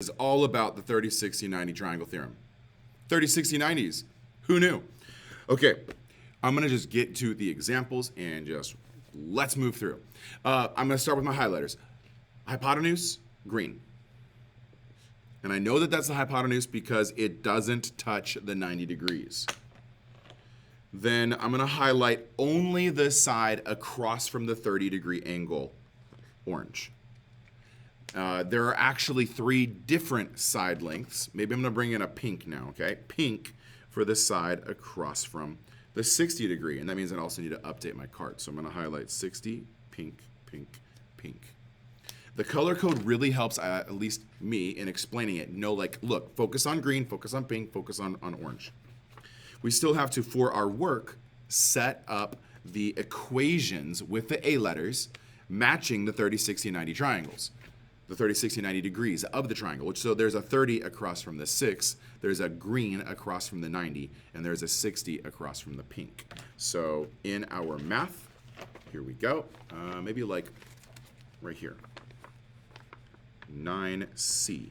Is all about the 30, 60, 90 triangle theorem. 30, 60, 90s. Who knew? Okay, I'm going to just get to the examples and just let's move through. I'm going to start with my highlighters. Hypotenuse, green. And I know that that's the hypotenuse because it doesn't touch the 90 degrees. Then I'm going to highlight only the side across from the 30-degree angle, orange. There are actually 3 different side lengths. Maybe I'm going to bring in a pink now, okay? Pink for the side across from the 60 degree. And that means I also need to update my card. So I'm going to highlight 60, pink, pink, pink. The color code really helps, at least me, in explaining it. Know, like, look, focus on green, focus on pink, focus on orange. We still have to, for our work, set up the equations with the A letters matching the 30, 60, 90 triangles. The 30, 60, 90 degrees of the triangle. So there's a 30 across from the 6, there's a green across from the 90, and there's a 60 across from the pink. So in our math, here we go, maybe like right here. 9C,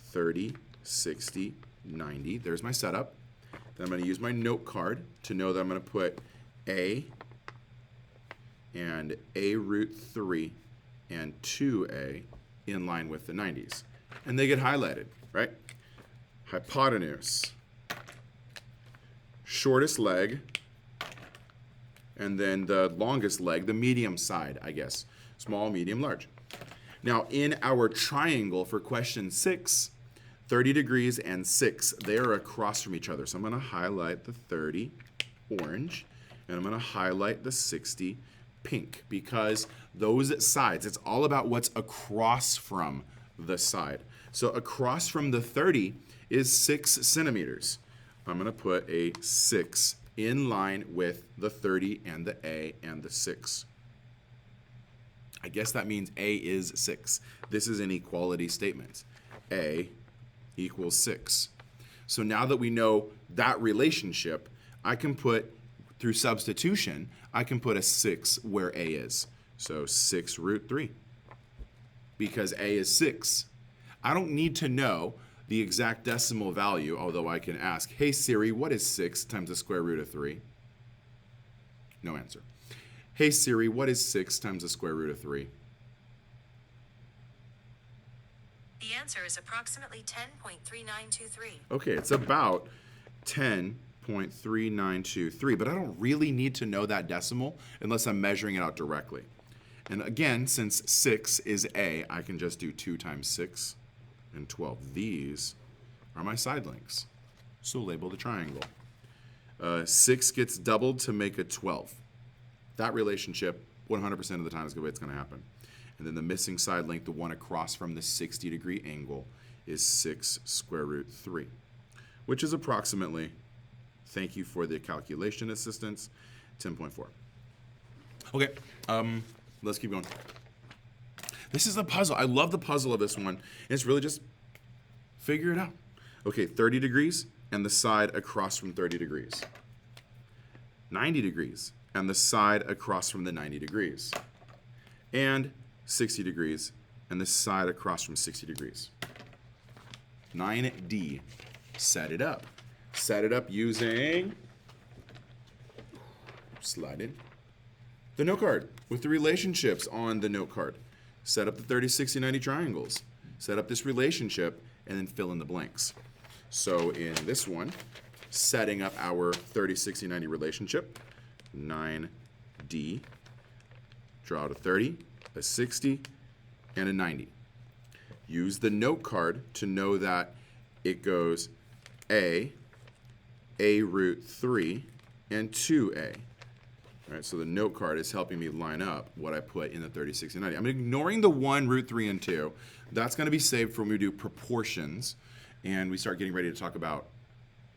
30, 60, 90. There's my setup. Then I'm going to use my note card to know that I'm going to put A and A root 3 and 2A in line with the 90s. And they get highlighted, right? Hypotenuse, shortest leg, and then the longest leg, the medium side, I guess. Small, medium, large. Now, in our triangle for question 6, 30 degrees and 6, they are across from each other. So I'm going to highlight the 30 orange, and I'm going to highlight the 60 pink, because those sides, it's all about what's across from the side. So across from the 30 is 6 centimeters. I'm going to put a 6 in line with the 30 and the A and the 6. I guess that means A is 6. This is an equality statement. A equals 6. So now that we know that relationship, I can put, through substitution, I can put a 6 where A is. So 6 root 3, because A is 6. I don't need to know the exact decimal value, although I can ask, hey Siri, what is 6 times the square root of 3? No answer. Hey Siri, what is 6 times the square root of 3? The answer is approximately 10.3923. Okay, it's about 10.3923, but I don't really need to know that decimal unless I'm measuring it out directly. And again, since 6 is A, I can just do 2 times 6 and 12. These are my side lengths. So label the triangle. 6 gets doubled to make a 12. That relationship, 100% of the time, is the way it's going to happen. And then the missing side length, the one across from the 60-degree angle, is 6 square root 3, which is approximately, thank you for the calculation assistance, 10.4. Okay, let's keep going. This is a puzzle. I love the puzzle of this one. It's really just figure it out. Okay, 30 degrees and the side across from 30 degrees. 90 degrees and the side across from the 90 degrees. And 60 degrees and the side across from 60 degrees. 9D, set it up. Set it up using, slide in, the note card with the relationships on the note card. Set up the 30, 60, 90 triangles. Set up this relationship and then fill in the blanks. So in this one, setting up our 30, 60, 90 relationship, 9D, draw out a 30, a 60, and a 90. Use the note card to know that it goes A root 3, and 2A. All right, so the note card is helping me line up what I put in the 30, 60, 90. I'm ignoring the 1, root 3, and 2. That's going to be saved for when we do proportions, and we start getting ready to talk about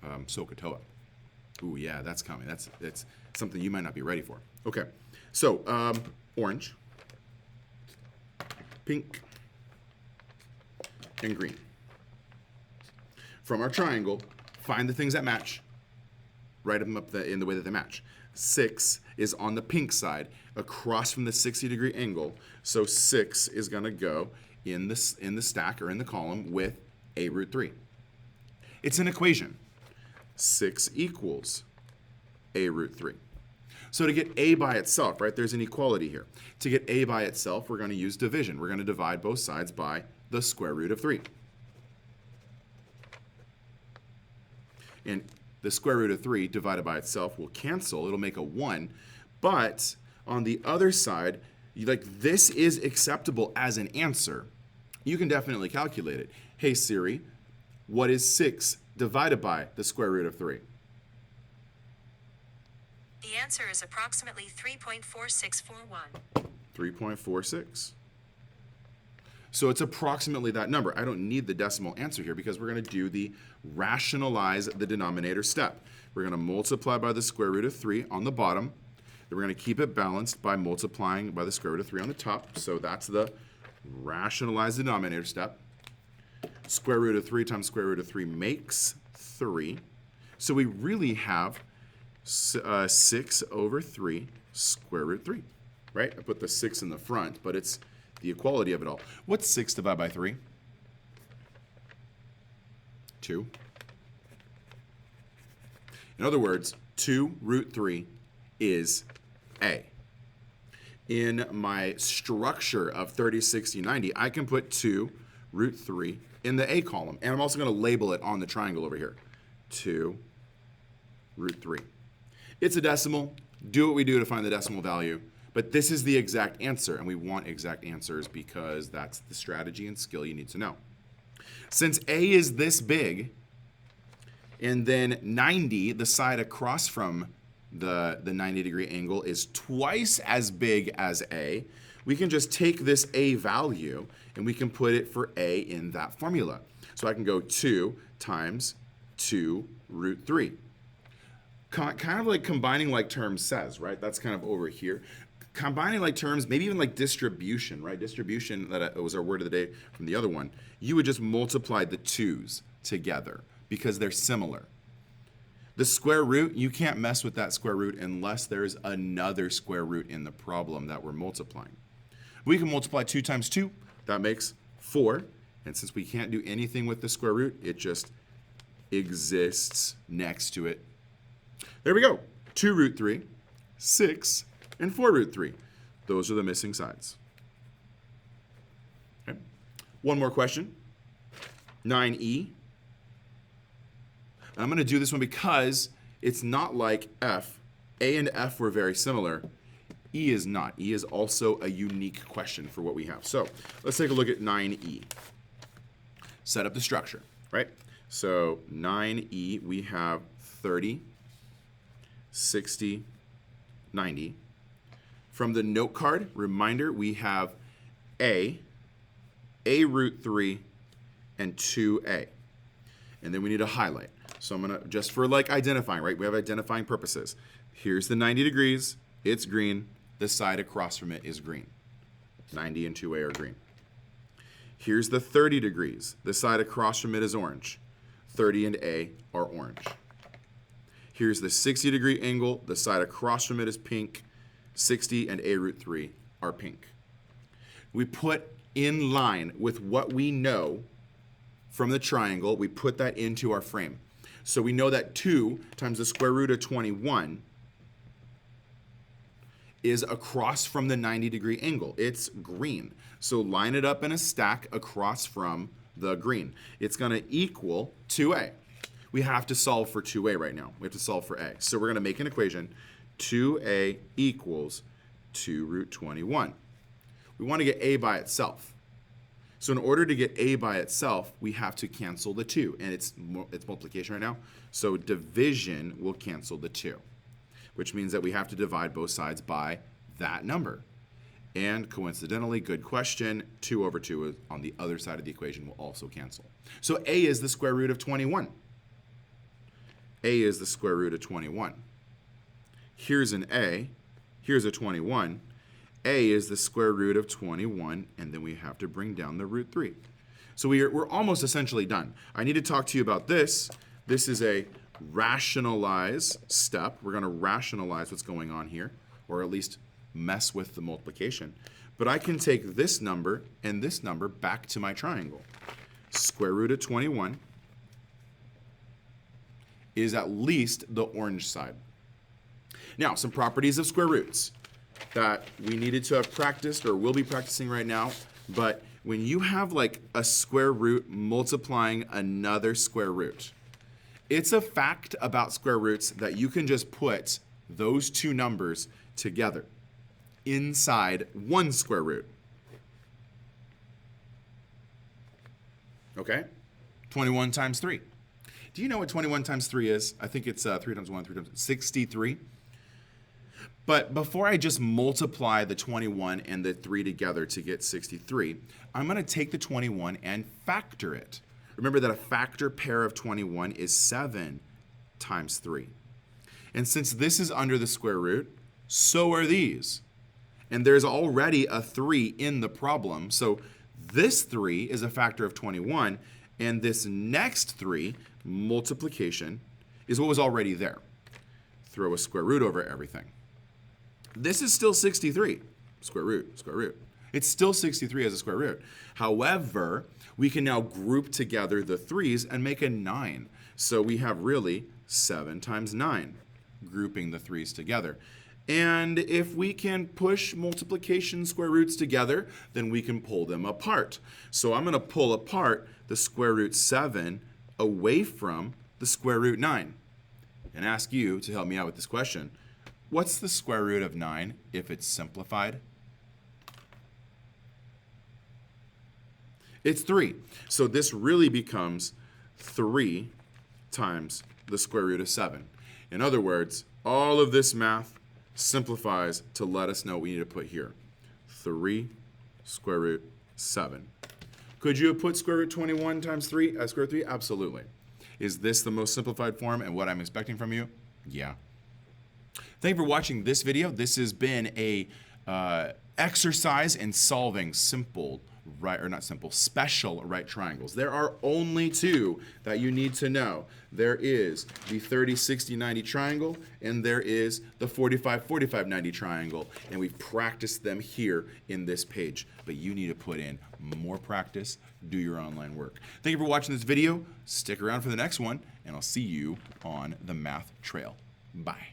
SOHCAHTOA. Ooh, yeah, that's coming. That's something you might not be ready for. Okay, so orange, pink, and green. From our triangle, find the things that match, write them up in the way that they match. 6 is on the pink side, across from the 60-degree angle, so 6 is going to go in the stack or in the column with a root 3. It's an equation. 6 equals a root 3. So to get a by itself, right, there's an equality here. To get a by itself, we're going to use division. We're going to divide both sides by the square root of 3. And the square root of 3 divided by itself will cancel. It'll make a 1. But on the other side, this is acceptable as an answer. You can definitely calculate it. Hey Siri, what is 6 divided by the square root of 3? The answer is approximately 3.4641. 3.46. So it's approximately that number. I don't need the decimal answer here because we're going to do the rationalize the denominator step. We're going to multiply by the square root of 3 on the bottom. Then we're going to keep it balanced by multiplying by the square root of 3 on the top. So that's the rationalize the denominator step. Square root of 3 times square root of 3 makes 3. So we really have 6 over 3 square root 3, right? I put the 6 in the front, but it's the equality of it all. What's 6 divided by 3? 2. In other words, 2 root 3 is a. In my structure of 30, 60, 90, I can put 2 root 3 in the a column. And I'm also going to label it on the triangle over here. 2 root 3. It's a decimal. Do what we do to find the decimal value. But this is the exact answer, and we want exact answers because that's the strategy and skill you need to know. Since a is this big, and then 90, the side across from the 90-degree angle, is twice as big as a, we can just take this a value, and we can put it for a in that formula. So I can go 2 times 2 root 3. Kind of like combining like terms says, right? That's kind of over here. Combining like terms, maybe even like distribution, right? Distribution, that was our word of the day from the other one. You would just multiply the 2's together because they're similar. The square root, you can't mess with that square root unless there's another square root in the problem that we're multiplying. We can multiply 2 times 2. That makes 4. And since we can't do anything with the square root, it just exists next to it. There we go. 2 root 3, 6, and 4 root 3. Those are the missing sides. Okay. One more question. 9e. And I'm going to do this one because it's not like F. A and F were very similar. E is not. E is also a unique question for what we have. So let's take a look at 9e. Set up the structure, right? So 9e, we have 30, 60, 90. From the note card, reminder, we have a root 3, and 2a. And then we need a highlight. So I'm going to, just for like identifying, right? We have identifying purposes. Here's the 90 degrees. It's green. The side across from it is green. 90 and 2a are green. Here's the 30 degrees. The side across from it is orange. 30 and a are orange. Here's the 60-degree angle. The side across from it is pink. 60 and a root 3 are pink. We put in line with what we know from the triangle, we put that into our frame. So we know that 2 times the square root of 21 is across from the 90-degree angle. It's green. So line it up in a stack across from the green. It's going to equal 2a. We have to solve for 2a right now. We have to solve for a. So we're going to make an equation. 2a equals 2 root 21. We want to get a by itself. So in order to get a by itself, we have to cancel the 2. And it's multiplication right now. So division will cancel the 2, which means that we have to divide both sides by that number. And coincidentally, good question, 2 over 2 on the other side of the equation will also cancel. So a is the square root of 21. A is the square root of 21. Here's an a. Here's a 21. A is the square root of 21, and then we have to bring down the root 3. So we're almost essentially done. I need to talk to you about this. This is a rationalize step. We're going to rationalize what's going on here, or at least mess with the multiplication. But I can take this number and this number back to my triangle. square root of 21 is at least the orange side. Now, some properties of square roots that we needed to have practiced or will be practicing right now, but when you have like a square root multiplying another square root, it's a fact about square roots that you can just put those two numbers together inside one square root. Okay? 21 times 3. Do you know what 21 times 3 is? I think it's 3 times 1, 3 times 63. But before I just multiply the 21 and the 3 together to get 63, I'm going to take the 21 and factor it. Remember that a factor pair of 21 is 7 times 3. And since this is under the square root, so are these. And there's already a 3 in the problem. So this 3 is a factor of 21, and this next 3, multiplication, is what was already there. Throw a square root over everything. This is still 63, square root, square root. It's still 63 as a square root. However, we can now group together the 3's and make a 9. So we have really 7 times 9, grouping the 3's together. And if we can push multiplication square roots together, then we can pull them apart. So I'm going to pull apart the square root 7 away from the square root 9 and ask you to help me out with this question. What's the square root of 9 if it's simplified? It's 3. So this really becomes 3 times the square root of 7. In other words, all of this math simplifies to let us know what we need to put here. 3 square root 7. Could you have put square root 21 times 3 as square root 3? Absolutely. Is this the most simplified form and what I'm expecting from you? Yeah. Thank you for watching this video. This has been a exercise in solving simple right, or not simple, special right triangles. There are only two that you need to know. There is the 30, 60, 90 triangle, and there is the 45, 45, 90 triangle. And we've practiced them here in this page. But you need to put in more practice, do your online work. Thank you for watching this video. Stick around for the next one, and I'll see you on the math trail. Bye.